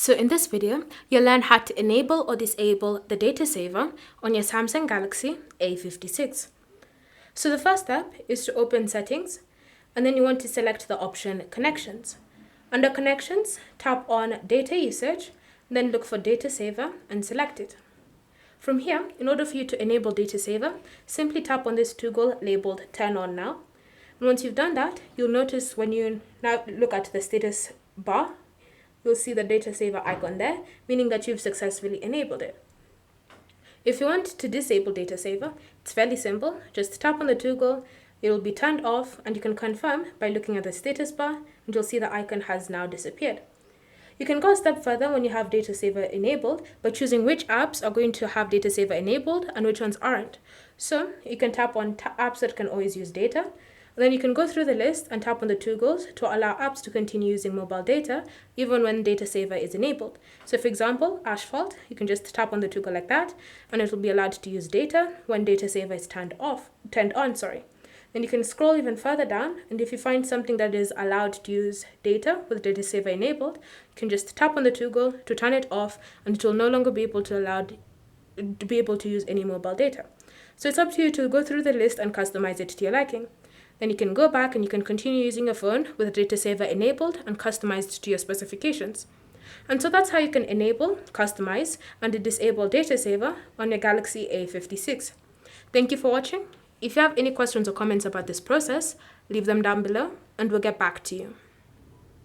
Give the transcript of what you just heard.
So in this video, you'll learn how to enable or disable the data saver on your Samsung Galaxy A56. So the first step is to open Settings, and then you want to select the option Connections. Under Connections, tap on Data Usage, then look for Data Saver and select it. From here, in order for you to enable Data Saver, simply tap on this toggle labeled Turn On Now. And once you've done that, you'll notice when you now look at the status bar, you'll see the data saver icon there, meaning that you've successfully enabled it. If you want to disable data saver, it's fairly simple. Just tap on the toggle, it will be turned off, and you can confirm by looking at the status bar, and you'll see the icon has now disappeared. You can go a step further when you have data saver enabled by choosing which apps are going to have data saver enabled and which ones aren't. So you can tap on apps that can always use data. Then you can go through the list and tap on the toggles to allow apps to continue using mobile data even when data saver is enabled. So for example, Asphalt, you can just tap on the toggle like that and it will be allowed to use data when data saver is turned on. Then you can scroll even further down, and if you find something that is allowed to use data with data saver enabled, you can just tap on the toggle to turn it off, and it will no longer be able to use any mobile data. So it's up to you to go through the list and customize it to your liking. Then you can go back and you can continue using your phone with data saver enabled and customized to your specifications. And so that's how you can enable, customize, and disable data saver on your Galaxy A56. Thank you for watching. If you have any questions or comments about this process, leave them down below and we'll get back to you.